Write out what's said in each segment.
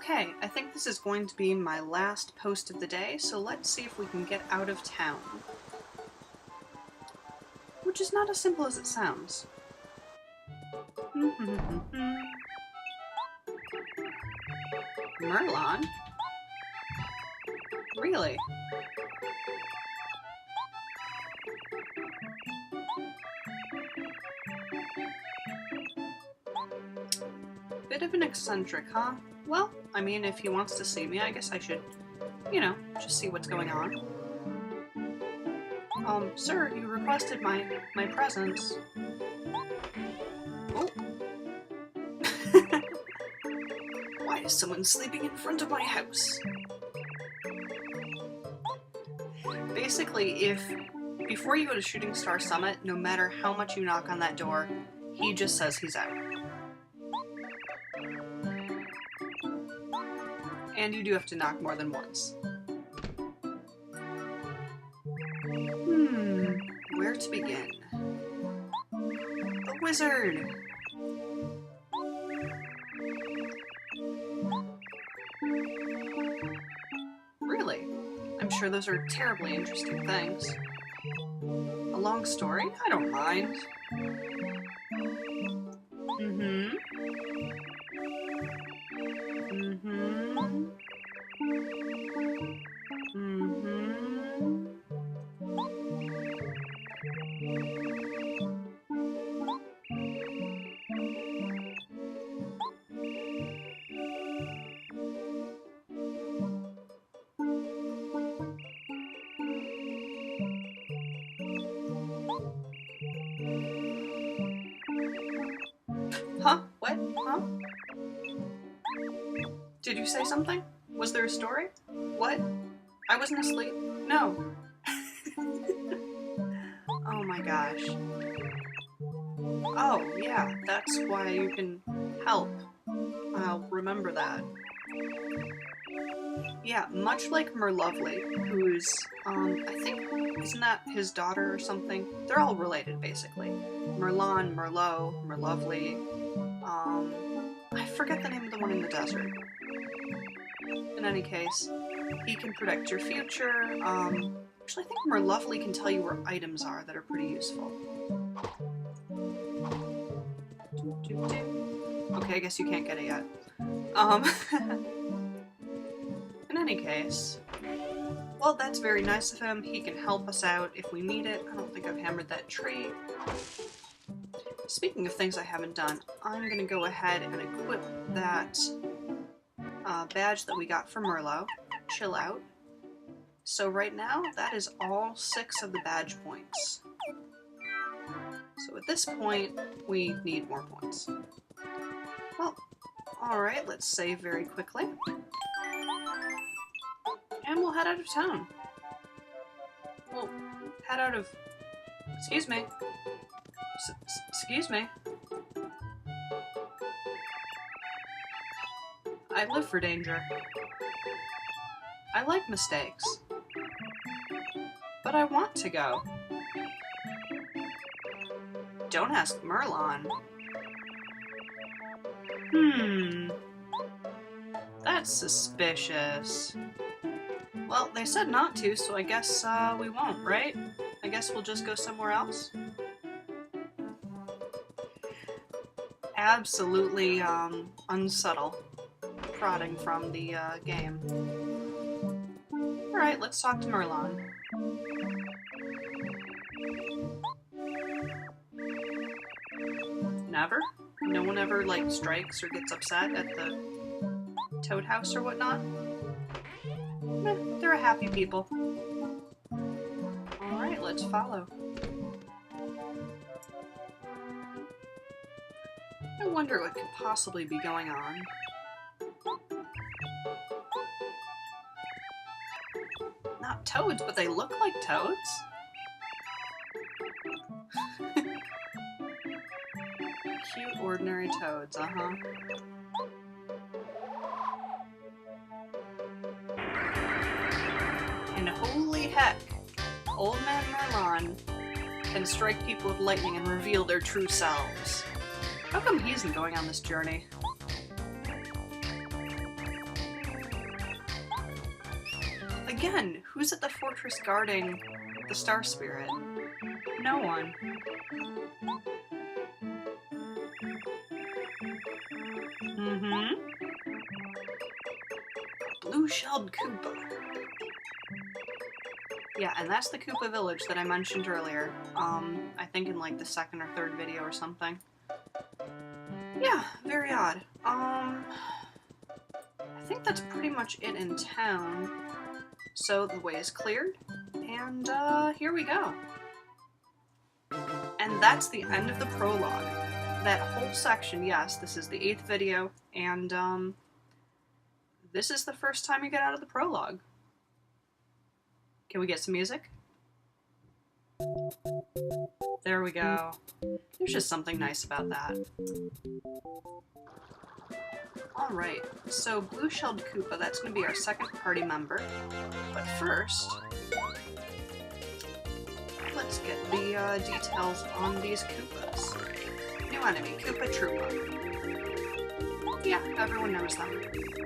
Okay, I think this is going to be my last post of the day, so let's see if we can get out of town. Which is not as simple as it sounds. Merlon? Really? Bit of an eccentric, huh? Well, I mean, if he wants to see me, I guess I should, just see what's going on. Sir, you requested my presence. Oh. Why is someone sleeping in front of my house? Basically, before you go to Shooting Star Summit, no matter how much you knock on that door, he just says he's out. And you do have to knock more than once. Where to begin? The wizard! Really? I'm sure those are terribly interesting things. A long story? I don't mind. Huh? What? Huh? Did you say something? Was there a story? What? I wasn't asleep? No. Oh my gosh. Oh, yeah, that's why you can help. I'll remember that. Yeah, much like Merlovely, who's, I think, isn't that his daughter or something? They're all related, basically. Merlon, Merlot, Merlovely, I forget the name of the one in the desert. In any case, he can predict your future. Actually, I think Merlovely can tell you where items are that are pretty useful. Okay, I guess you can't get it yet. In any case, well, that's very nice of him. He can help us out if we need it. I don't think I've hammered that tree. Speaking of things I haven't done, I'm going to go ahead and equip that badge that we got from Merlot. Chill out. So right now, that is all 6 of the badge points. So at this point, we need more points. Well, alright, let's save very quickly. And we'll head out of town. We'll head out of... Excuse me. Excuse me. I live for danger. I like mistakes. But I want to go. Don't ask Merlon. That's suspicious. Well, they said not to, so I guess we won't, right? I guess we'll just go somewhere else. Absolutely unsubtle prodding from the game. Alright, let's talk to Merlon. Never? No one ever, like, strikes or gets upset at the Toad House or whatnot? They're a happy people. Alright, let's follow. I wonder what could possibly be going on. Not toads, but they look like toads. Cute, ordinary toads, uh-huh. And holy heck, Old Man Merlon can strike people with lightning and reveal their true selves. How come he isn't going on this journey? Again, who's at the fortress guarding the Star Spirit? No one. Blue-shelled Koopa. Yeah, and that's the Koopa village that I mentioned earlier. I think in like the second or third video or something. Yeah, very odd. I think that's pretty much it in town. So the way is cleared, and here we go. And that's the end of the prologue. That whole section, yes, this is the 8th video, and this is the first time you get out of the prologue. Can we get some music? There we go. There's just something nice about that. Alright, so Blue-shelled Koopa, that's going to be our second party member. But first, let's get the details on these Koopas. New enemy, Koopa Troopa. Yeah, everyone knows them.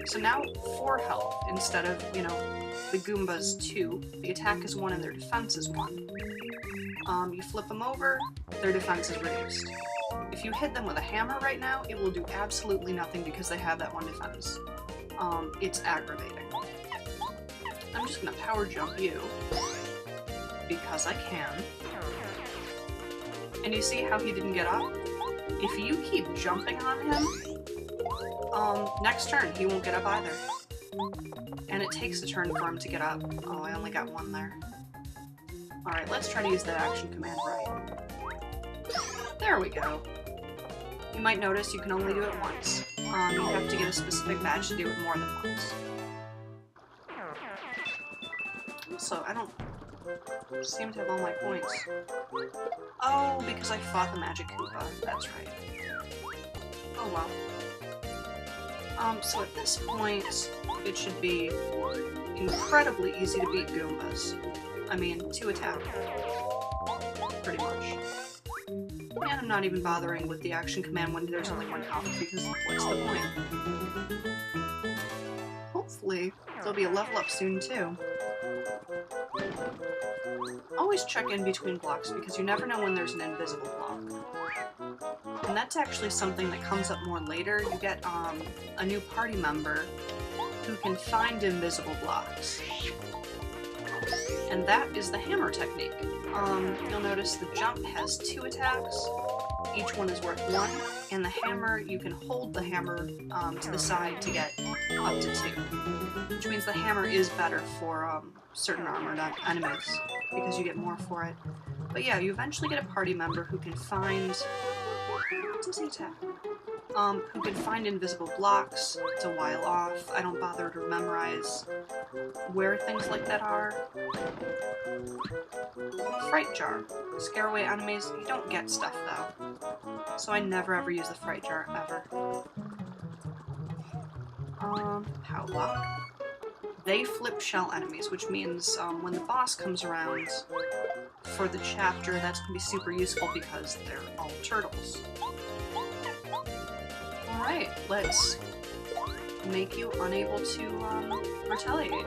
So now 4 health instead of, you know, the Goombas 2. The attack is 1 and their defense is 1. You flip them over, their defense is reduced. If you hit them with a hammer right now, it will do absolutely nothing because they have that 1 defense. It's aggravating. I'm just gonna power jump you, because I can. And you see how he didn't get up? If you keep jumping on him, next turn he won't get up either. And it takes a turn for him to get up. Oh, I only got 1 there. Alright, let's try to use that action command right. There we go. You might notice you can only do it once. You have to get a specific badge to do it more than once. Also, I don't seem to have all my points. Oh, because I fought the Magic Koopa. That's right. Oh well. So at this point, it should be incredibly easy to beat Goombas. I mean, 2 attack. Pretty much. And I'm not even bothering with the action command when there's only 1 health, because what's the point? Hopefully, there'll be a level up soon, too. Always check in between blocks, because you never know when there's an invisible block. And that's actually something that comes up more later. You get a new party member who can find invisible blocks. And that is the hammer technique. You'll notice the jump has 2 attacks, each one is worth 1, and the hammer, you can hold the hammer to the side to get up to 2. Which means the hammer is better for certain armored enemies, because you get more for it. But yeah, you eventually get a party member who can find... What does he attack? Who can find invisible blocks. It's a while off. I don't bother to memorize where things like that are. Fright Jar. Scare away enemies. You don't get stuff, though. So I never ever use the Fright Jar, ever. Pow Block. They flip shell enemies, which means when the boss comes around for the chapter, that's going to be super useful because they're all turtles. Alright, let's make you unable to retaliate.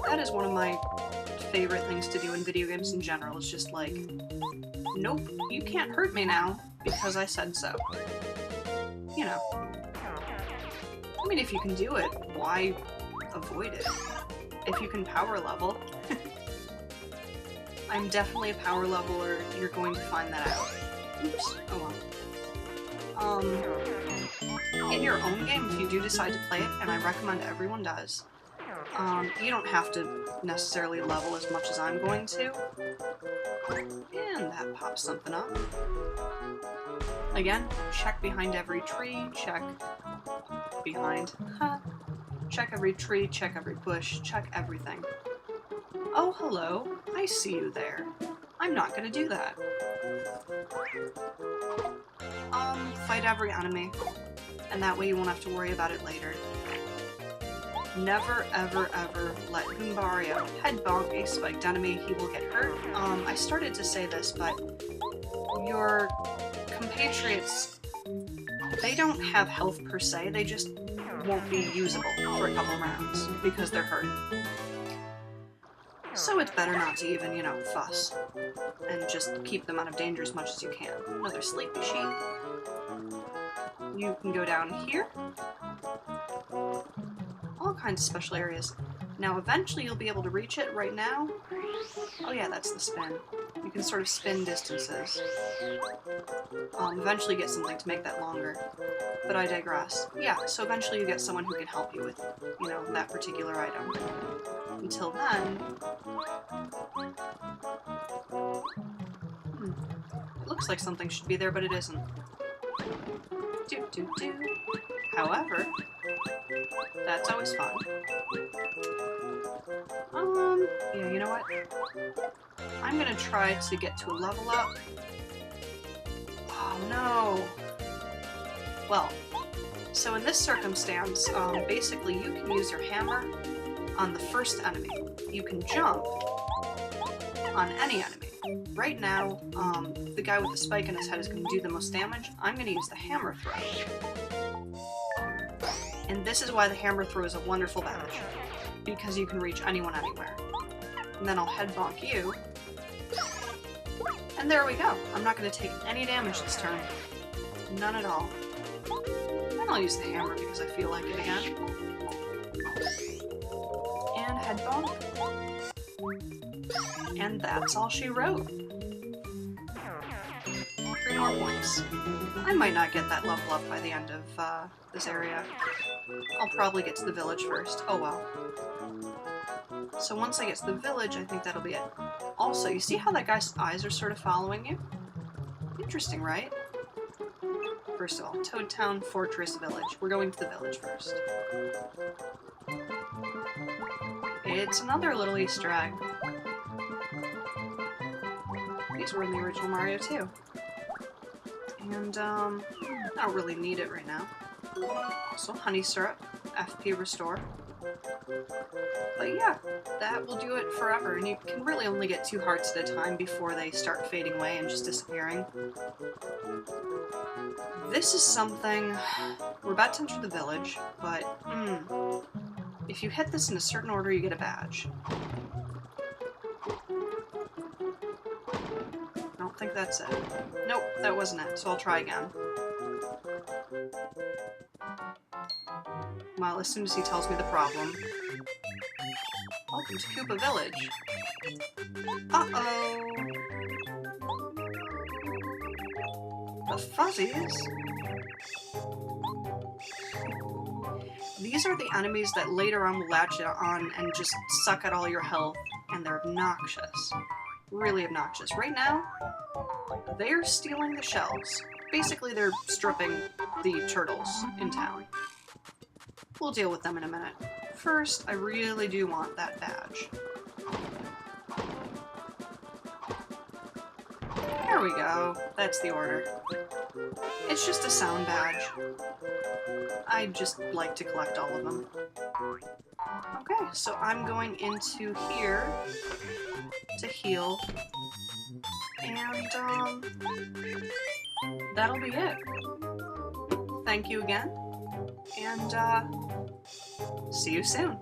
That is one of my favorite things to do in video games in general. It's just like, nope, you can't hurt me now because I said so. You know. I mean, if you can do it, why avoid it? If you can power level. I'm definitely a power leveler, you're going to find that out. Oops, oh well. In your own game, if you do decide to play it, and I recommend everyone does, you don't have to necessarily level as much as I'm going to. And that pops something up. Again, check behind every tree, check behind, check every tree, check every bush, check everything. Oh, hello, I see you there. I'm not gonna do that. Fight every enemy, and that way you won't have to worry about it later. Never, ever, ever let Goombario head bonk a spiked enemy, he will get hurt. I started to say this, but your compatriots, they don't have health per se, they just won't be usable for a couple rounds because they're hurt. So it's better not to even, you know, fuss and just keep them out of danger as much as you can. Another sleepy sheep. You can go down here. All kinds of special areas. Now eventually you'll be able to reach it. Right now, oh yeah, that's the spin. You can sort of spin distances. Eventually get something to make that longer. But I digress. Yeah, so eventually you get someone who can help you with, you know, that particular item. Until then... It looks like something should be there, but it isn't. Do. However, that's always fun. Yeah, you know what? I'm gonna try to get to a level up. Oh no! Well, so in this circumstance, basically you can use your hammer on the first enemy. You can jump on any enemy. Right now, the guy with the spike in his head is going to do the most damage. I'm going to use the hammer throw. And this is why the hammer throw is a wonderful badge. Because you can reach anyone anywhere. And then I'll head bonk you. And there we go. I'm not going to take any damage this turn. None at all. And I'll use the hammer because I feel like it again. And head bonk. And that's all she wrote. 3 more points. I might not get that level up by the end of this area. I'll probably get to the village first. Oh well. So once I get to the village, I think that'll be it. Also, you see how that guy's eyes are sort of following you? Interesting, right? First of all, Toad Town Fortress Village. We're going to the village first. It's another little Easter egg. These were in the original Mario too. And, I don't really need it right now. Also, honey syrup, FP restore. But yeah, that will do it forever, and you can really only get 2 hearts at a time before they start fading away and just disappearing. This is something... We're about to enter the village, but, if you hit this in a certain order, you get a badge. I don't think that's it. Nope, that wasn't it, so I'll try again. Well, as soon as he tells me the problem. Welcome to Koopa Village. Uh-oh! The fuzzies? These are the enemies that later on will latch it on and just suck out all your health, and they're obnoxious. Really obnoxious. Right now, they're stealing the shells. Basically, they're stripping the turtles in town. We'll deal with them in a minute. First, I really do want that badge. There we go. That's the order. It's just a sound badge. I just like to collect all of them. Okay, so I'm going into here to heal. And, that'll be it. Thank you again. And, see you soon.